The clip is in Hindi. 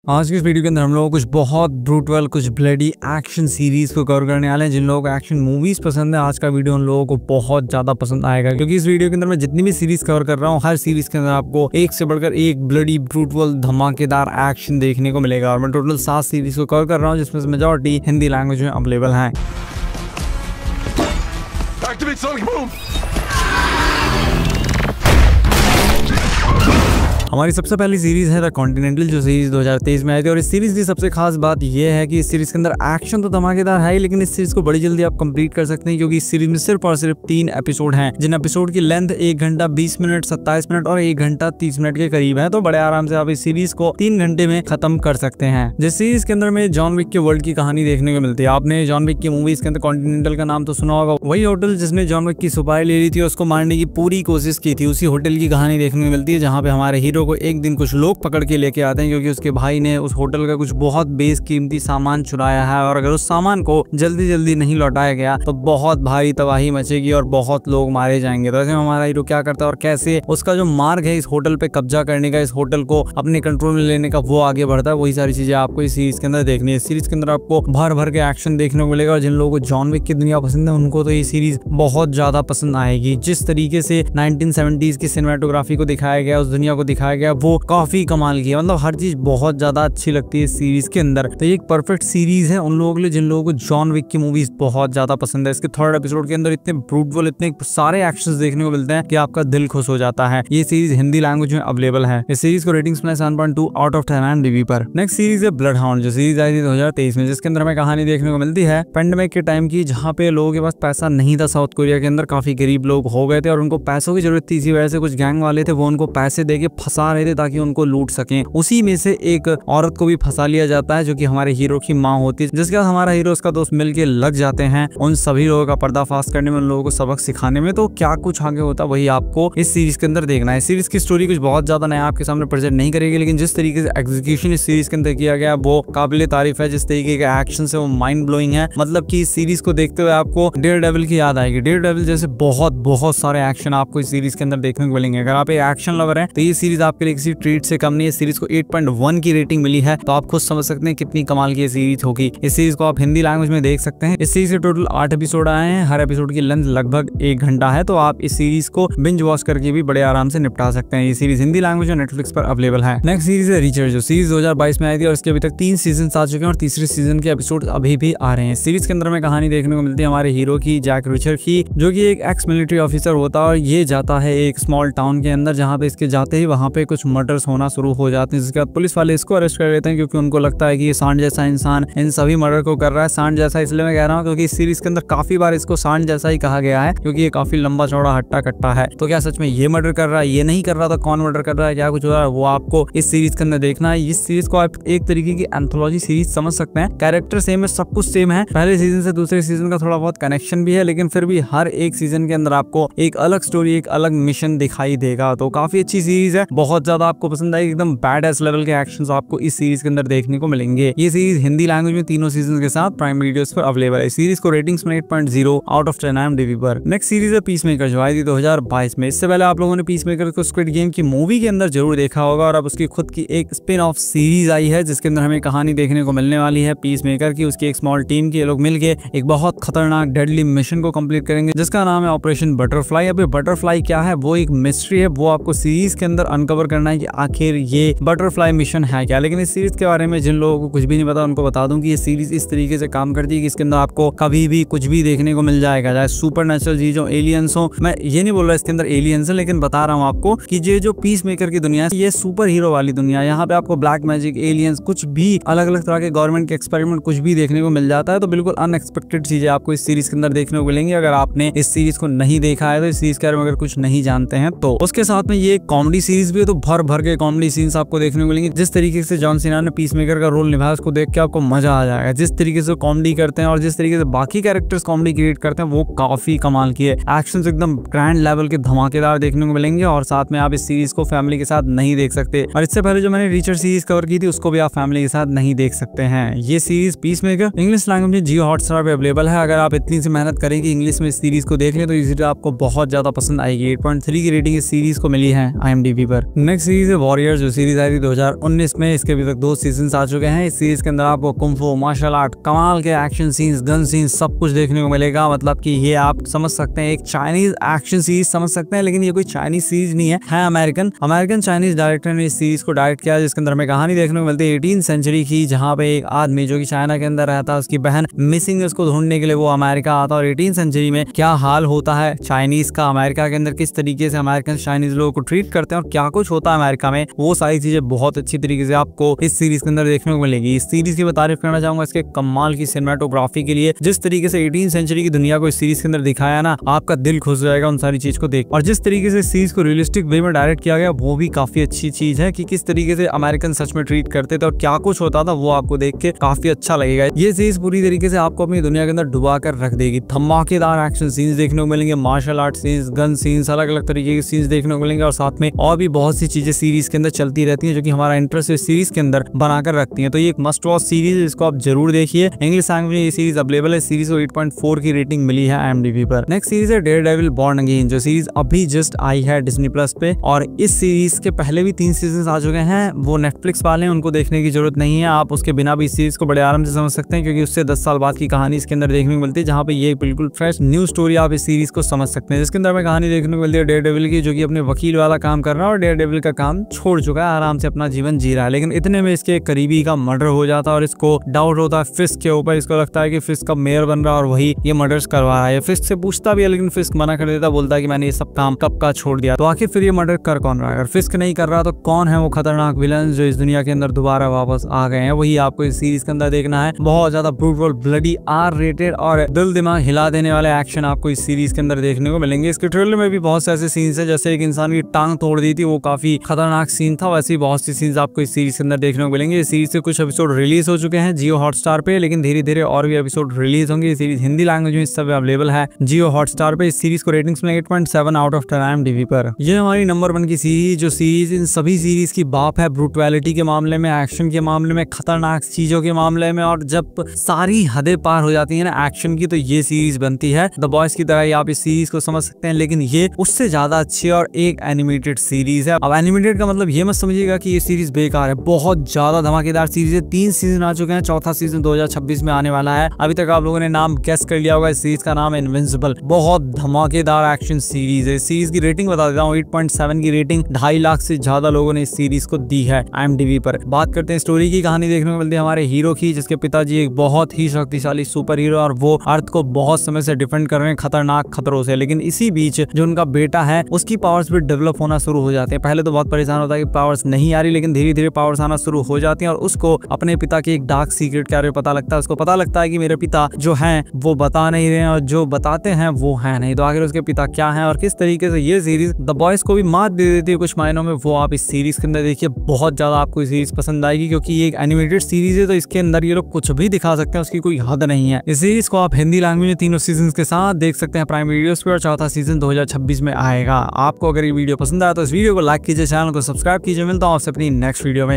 आज की इस वीडियो के अंदर हम लोग कुछ बहुत ब्रूटल, कुछ ब्लडी एक्शन सीरीज को कवर करने वाले हैं। जिन लोगों को एक्शन मूवीज पसंद है, आज का वीडियो उन लोगों को बहुत ज्यादा पसंद आएगा, क्योंकि इस वीडियो के अंदर मैं जितनी भी सीरीज कवर कर रहा हूँ, हर सीरीज के अंदर आपको एक से बढ़कर एक ब्लडी, ब्रूटल, धमाकेदार एक्शन देखने को मिलेगा। और मैं टोटल 7 सीरीज को कवर कर रहा हूँ, जिसमें से मेजॉरिटी हिंदी लैंग्वेज में अवेलेबल है। हमारी सबसे पहली सीरीज है द कॉन्टिनेंटल, जो सीरीज 2023 में आई थी। और इस सीरीज की सबसे खास बात यह है कि इस सीरीज के अंदर एक्शन तो धमाकेदार है ही, लेकिन इस सीरीज को बड़ी जल्दी आप कंप्लीट कर सकते हैं, क्योंकि इस सीरीज में सिर्फ और सिर्फ 3 एपिसोड हैं, जिन एपिसोड की लेंथ 1 घंटा 20 मिनट, 27 मिनट और 1 घंटा 30 मिनट के करीब है। तो बड़े आराम से आप इस सीरीज को 3 घंटे में खत्म कर सकते हैं। जिस सीरीज के अंदर में जॉन विक के वर्ल्ड की कहानी देखने को मिलती है। आपने जॉन विक की मूवीज के अंदर कॉन्टिनेंटल का नाम तो सुना होगा। वही होटल जिसने जॉन विक की सुपारी ले ली थी, उसको मारने की पूरी कोशिश की थी, उसी होटल की कहानी देखने को मिलती है, जहाँ पे हमारे हीरो को एक दिन कुछ लोग पकड़ के लेके आते हैं, क्योंकि उसके भाई ने उस होटल का कुछ बहुत बेशकीमती सामान चुराया है, और अगर उस सामान को जल्दी जल्दी नहीं लौटाया गया तो बहुत भारी तबाही मचेगी और बहुत लोग मारे जाएंगे। तो ऐसे में हमारा हीरो क्या करता है और कैसे उसका जो मार्ग है इस होटल पे कब्जा करने का, इस होटल को अपने कंट्रोल में लेने का, वो आगे बढ़ता है। वही सारी चीजें आपको इस सीरीज के अंदर देखनी है। इस सीरीज के अंदर आपको भर भर के एक्शन देखने को मिलेगा, और जिन लोगों को जॉन विक की दुनिया पसंद है, उनको तो ये सीरीज बहुत ज्यादा पसंद आएगी। जिस तरीके से 1970s की सिनेमेटोग्राफी को दिखाया गया, उस दुनिया को दिखाया गया, वो काफी कमाल की है। मतलब हर चीज बहुत ज्यादा अच्छी लगती है इस सीरीज के अंदर। तो ये एक परफेक्ट सीरीज है उन लोगों के लिए जिन लोगों को जॉन विक की मूवीज बहुत ज्यादा पसंद है। इसके 3rd एपिसोड के अंदर इतने ब्रूटल, इतने सारे एक्शंस देखने को मिलते हैं कि आपका दिल खुश हो जाता है। ये सीरीज हिंदी लैंग्वेज में अवेलेबल है। इस सीरीज को रेटिंग्स में 7.2 आउट ऑफ 10 IMDb पर। नेक्स्ट सीरीज है ब्लड हाउंड, जो सीरीज आई थी 2023 में, जिसके अंदर हमें कहानी देखने को मिलती है पेंडेमिक के टाइम की, जहाँ पे लोगों के पास पैसा नहीं था। साउथ कोरिया के अंदर काफी गरीब लोग हो गए थे और उनको पैसों की जरूरत थी। इसी वजह से कुछ गैंग वाले थे, वो उनको पैसे देके फंसा रहे थे ताकि उनको लूट सकें। उसी में से एक औरत को भी फंसा लिया जाता है, जो कि हमारे हीरो की माँ होती है, जिसके बाद हमारा हीरो उसका दोस्त मिलके लग जाते हैं उन सभी लोगों का पर्दाफाश करने में, उन लोगों को सबक सिखाने में। तो क्या कुछ आगे होता है वही आपको इस सीरीज के अंदर देखना है। सीरीज की स्टोरी कुछ बहुत ज्यादा नया आपके सामने प्रेजेंट नहीं करेगी, लेकिन जिस तरीके से एग्जीक्यूशन इस सीरीज के अंदर किया गया वो काबिल तारीफ है। जिस तरीके के एक्शन है वो माइंड ब्लोइंग है। मतलब कि इस सीरीज को देखते हुए आपको डेयरडेविल की याद आएगी। डेयरडेविल जैसे बहुत सारे एक्शन आपको इस सीरीज के अंदर देखने को मिलेंगे। अगर आप एक एक्शन लवर हैं तो ये सीरीज आपके लिए किसी ट्रीट से कम नहीं है। इस सीरीज को 8.1 की रेटिंग मिली है, तो आप खुद समझ सकते हैं कितनी कमाल की सीरीज होगी। इस सीरीज को आप हिंदी लैंग्वेज में देख सकते हैं। इस सीरीज के टोटल 8 एपिसोड आए हैं। हर एपिसोड की लेंथ लगभग 1 घंटा है, तो आप इस सीरीज को बिंज वॉच करके भी बड़े आराम से निपटा सकते हैं। ये सीरीज हिंदी लैंग्वेज और नेटफ्लिक्स पर अवेलेबल है। नेक्स्ट सीरीज है रीचर, जो सीरीज 2022 में आई थी, और इसके अभी तक 3 सीजन आ चुके हैं और तीसरे सीजन के एपिसोड अभी भी आ रहे हैं। सीरीज के अंदर में कहानी देखने को मिलती है हमारे हीरो की, जैक रिचर की, जो कि एक एक्स मिलिट्री ऑफिसर होता है, और ये जाता है एक स्मॉल टाउन के अंदर, जहाँ पे इसके जाते ही वहाँ पे कुछ मर्डर्स होना शुरू हो जाते हैं। जिसके बाद पुलिस वाले इसको अरेस्ट कर लेते हैं, क्योंकि उनको लगता है कि ये सांड जैसा इंसान इन सभी मर्डर को कर रहा है। सांड जैसा इसलिए मैं कह रहा हूँ क्योंकि इस सीरीज के अंदर काफी बार इसको सांड जैसा ही कहा गया है, क्योंकि ये काफी लंबा चौड़ा हट्टा कट्टा है। तो क्या सच में ये मर्डर कर रहा है, ये नहीं कर रहा था, कौन मर्डर कर रहा है, क्या कुछ हो रहा है, वो आपको इस सीरीज के अंदर देखना है। इस सीरीज को आप एक तरीके की एंथोलॉजी सीरीज समझ सकते हैं। कैरेक्टर सेम है, सब कुछ सेम है। पहले सीजन से दूसरे सीजन का थोड़ा बहुत कनेक्शन भी है, लेकिन फिर भी हर एक सीजन के अंदर आपको एक अलग स्टोरी, एक अलग मिशन दिखाई देगा। तो काफी अच्छी सीरीज है, बहुत ज्यादा आपको पसंद आएगी। एकदम बैड एस लेवल के एक्शंस आपको इस सीरीज के अंदर देखने को मिलेंगे। ये सीरीज हिंदी लैंग्वेज में तीनों सीजन के साथ प्राइम वीडियोस पर अवेलेबल है। सीरीज को रेटिंग्स में 8.0 आउट ऑफ 10 IMDb पर। नेक्स्ट सीरीज है पीसमेकर, जो आई थी 2022 में। इससे पहले आप लोगों ने पीसमेकर को स्क्विड गेम की मूवी के अंदर जरूर देखा होगा, और अब उसकी खुद की एक स्पिन ऑफ सीरीज आई है, जिसके अंदर हमें कहानी देखने को मिलने वाली है पीसमेकर की। उसकी एक स्मॉल टीम के लोग मिलके एक बहुत खतरनाक डेडली मिशन को कंप्लीट करेंगे, जिसका नाम है ऑपरेशन बटरफ्लाई। अब बटरफ्लाई क्या है, वो एक मिस्ट्री है, वो आपको सीरीज के अंदर अनकवर करना है कि आखिर ये बटरफ्लाई मिशन है क्या। लेकिन इस सीरीज के बारे में जिन लोगों को कुछ भी नहीं पता, उनको बता दूं कि ये सीरीज इस तरीके से काम करती है कि इसके अंदर आपको कभी भी कुछ भी देखने को मिल जाएगा, चाहे सुपर नेचुरल चीज हो, एलियंस हो। मैं ये नहीं बोल रहा इसके अंदर एलियंस है, लेकिन बता रहा हूँ आपको कि ये जो पीसमेकर की दुनिया है, ये सुपर हीरो वाली दुनिया है। यहाँ पे आपको ब्लैक मैजिक, एलियंस, कुछ भी अलग अलग तरह के गवर्नमेंट के एक्सपेरिमेंट कुछ भी देखने को मिल जाता है। तो बिल्कुल अनएक्सपेक्टेड चीजें आपको इस सीरीज के अंदर देखने को मिलेंगी। अगर आपने इस सीरीज को नहीं देखा है, तो इस सीरीज के बारे में अगर कुछ नहीं जानते हैं, तो उसके साथ में ये कॉमेडी सीरीज भी है, तो भर भर के कॉमेडी सीन्स आपको देखने को मिलेंगे। जिस तरीके से जॉन सीना ने पीसमेकर का रोल निभाया, उसको देख के आपको मजा आ जाएगा। जिस तरीके से कॉमेडी करते हैं और जिस तरीके से बाकी कैरेक्टर्स कॉमेडी क्रिएट करते हैं, वो काफी कमाल की है। एक्शन एकदम ग्रैंड लेवल के धमाकेदार देखने को मिलेंगे, और साथ में आप इस सीरीज को फैमिली के साथ नहीं देख सकते। और इससे पहले जो मैंने रीचर सीरीज कवर की थी, उसको भी आप फैमिली के साथ नहीं देख सकते हैं। ये सीरीज पीसमेकर इंग्लिश लैंग्वेज में जियो हॉटस्टार पे अवेलेबल है। अगर आप इतनी सी मेहनत करेंगे इंग्लिश में इस सीरीज को देख लें, तो इजीली आपको बहुत ज्यादा पसंद आएगी। 8.3 की रेटिंग इस सीरीज को मिली है IMDb पर। नेक्स्ट सीरीज है वॉरियर, जो सीरीज आई थी 2019 में। इसके अभी तक 2 सीजन आ चुके हैं। इस सीरीज के अंदर आपको कुंफू, मार्शल आर्ट, कमाल के एक्शन सीन्स, गन सीन्स, सब कुछ देखने को मिलेगा। मतलब कि ये आप समझ सकते हैं एक चाइनीज एक्शन सीरीज समझ सकते हैं, लेकिन ये कोई चाइनीज सीरीज नहीं है अमेरिकन चाइनीज डायरेक्टर ने इस सीरीज को डायरेक्ट किया, जिसके अंदर हमें कहानी देखने को मिलती है 18वीं सेंचुरी की, जहाँ पे एक आदमी जो कि चाइना के अंदर रहता है, उसकी बहन मिसिंग है, उसको ढूंढने के लिए वो अमेरिका आता है। और 18वीं सेंचुरी में क्या हाल होता है चाइनीज का अमेरिका के अंदर, किस तरीके से अमेरिकन चाइनीज लोगों को ट्रीट करते हैं और क्या कुछ होता है अमेरिका में, वो सारी चीजें बहुत अच्छी तरीके से आपको इस सीरीज के अंदर देखने को मिलेगी। इस सीरीज की मैं तारीफ करना चाहूंगा इसके कमाल की सिनेमेटोग्राफी के लिए। जिस तरीके से 18वीं सेंचुरी की दुनिया को इस सीरीज के अंदर दिखाया ना, आपका दिल खुश जाएगा उन सारी चीज को देख। और जिस तरीके से सीरीज को रियलिस्टिक वे में डायरेक्ट किया गया, वो भी काफी अच्छी चीज है कि किस तरीके से अमेरिकन सच में ट्रीट करते थे और क्या कुछ होता था, वो आपको देख के काफी अच्छा लगेगा। ये सीरीज पूरी तरीके से आपको अपनी दुनिया के अंदर डुबा कर रख देगी। धमाकेदार एक्शन सीन्स देखने को मिलेंगे, martial art scenes, gun scenes, अलग अलग तरीके के सीन्स देखने को मिलेंगे। और साथ में और भी बहुत सी चीजें सीरीज के अंदर चलती रहती हैं, जो कि हमारा इंटरेस्ट इस सीरीज के अंदर बनाकर रखती हैं। तो ये एक मस्ट वॉच सीरीज, इसको आप जरूर देखिए। इंग्लिश लैंग्वेज में ये सीरीज अवेलेबल है। सीरीज को 8.4 की रेटिंग मिली है IMDb पर। नेक्स्ट सीरीज है डेयरडेविल बॉर्न अगेन, जो सीरीज अभी जस्ट आई है डिज्नी प्लस पे। और इस सीरीज के पहले भी 3 सीजन आ चुके हैं। वो नेटफ्लिक्स वाले हैं, उनको देखने की जरूरत नहीं है। आप उसके बिना भी इस सीरीज को बड़े आराम से समझ सकते हैं, क्योंकि उससे 10 साल बाद की कहानी इसके अंदर देखने को मिलती है, जहाँ पे ये बिल्कुल फ्रेश न्यू स्टोरी आप इस सीरीज को समझ सकते हैं। जिसके अंदर में कहानी देखने को मिलती है डेयरडेविल की, जो कि अपने वकील वाला काम कर रहा है और डेयरडेविल का काम छोड़ चुका है, आराम से अपना जीवन जी रहा है। लेकिन इतने में इसके करीबी का मर्डर हो जाता है और इसको डाउट होता है फिस्क के ऊपर। इसको लगता है कि फिस्क का मेयर बन रहा है और वही ये मर्डर्स करवा रहा है। फिस्क से पूछता भी है, लेकिन फिस्क मना कर देता, बोलता है कि मैंने ये सब काम कब का छोड़ दिया। तो आखिर फिर ये मर्डर कर कौन रहा है? अगर फिस्क नहीं कर रहा तो कौन है वो खतरनाक विलन जो इस दुनिया के अंदर दोबारा वापस आ गए हैं? वही आपको इस सीरीज के अंदर देखना है। बहुत ज्यादा ब्रूटल, ब्लडी, R-रेटेड और दिल दिमाग हिला देने वाले एक्शन आपको इस सीरीज के अंदर देखने को मिलेंगे। इसके ट्रेलर में भी बहुत से ऐसे सीन्स है, जैसे एक इंसान की टांग तोड़ दी थी, वो काफी खतरनाक सीन था। वैसे ही बहुत सी सीन्स आपको इस सीरीज के अंदर देखने को मिलेंगे। इस सीरीज से कुछ एपिसोड रिलीज हो चुके हैं जियो हॉटस्टार पे, लेकिन धीरे धीरे और भी एपिसोड रिलीज होंगे। सीरीज हिंदी लैंग्वेज में इस सब अवेलेबल है जियो हॉटस्टार पे। इस सीरीज को रेटिंग्स में 8.7 आउट ऑफ 10 IMDb पर। ये हमारी नंबर 1 की सीरीज, जो सीरीज इन सभी सीरीज की बाप है ब्रूटैलिटी के मामले में, एक्शन के मामले में, खतरनाक चीजों के मामले में। और जब सारी हदें पार हो जाती है ना एक्शन की, तो ये सीरीज बनती है। द बॉयज की तरह ही आप इस सीरीज को समझ सकते हैं, लेकिन ये उससे ज्यादा अच्छी और एक एनिमेटेड सीरीज है। अब एनिमेटेड का मतलब ये मत समझिएगा कि ये सीरीज बेकार है, बहुत ज्यादा धमाकेदार सीरीज है। 3 सीजन आ चुके हैं, 4था सीजन 2026 में आने वाला है। अभी तक आप लोगों ने नाम गेस कर लिया होगा, इस सीरीज का नाम है इनविंसिबल। बहुत धमाकेदार एक्शन सीरीज है। इस सीरीज की रेटिंग बता देता हूँ, 8.7 की रेटिंग 2.5 लाख से ज्यादा लोगों ने इस सीरीज को दी है IMDb पर। बात करते हैं स्टोरी की। कहानी देखने को मिलती है हमारे हीरो की, जिसके पिताजी एक बहुत ही शक्तिशाली सुपर हीरो और वो अर्थ को बहुत समय से डिफेंड कर रहे हैं खतरनाक खतरों से। लेकिन इसी बीच जो उनका बेटा है, उसकी पावर्स भी डेवलप होना शुरू हो जाते हैं। पहले तो बहुत परेशान होता है कि पावर्स नहीं आ रही, लेकिन धीरे धीरे पावर्स आना शुरू हो जाती हैं और उसको अपने पिता की एक डार्क सीक्रेट के बारे में पता लगता है। उसको पता लगता है कि मेरे पिता जो हैं वो बता नहीं रहे हैं और जो बताते हैं वो है नहीं। तो आखिर उसके पिता क्या हैं और किस तरीके से ये सीरीज द बॉयज को भी मात दे देती है कुछ मायनों में, वो आप इस सीरीज के अंदर देखिए। बहुत ज्यादा आपको इस सीरीज पसंद आएगी, क्योंकि ये एक एनिमेटेड सीरीज है, तो इसके अंदर ये लोग कुछ भी दिखा सकते हैं, उसकी कोई हद नहीं है। इस सीरीज को आप हिंदी लैंग्वेज में 3 सीजन के साथ देख सकते हैं प्राइम वीडियोस पे, और 4था सीजन 2026 में आएगा। आपको अगर ये वीडियो पसंद आया तो इस वीडियो को लाइक कीजिए, चैनल को सब्सक्राइब कीजिए। मिलता हूं आपसे अपनी नेक्स्ट वीडियो में।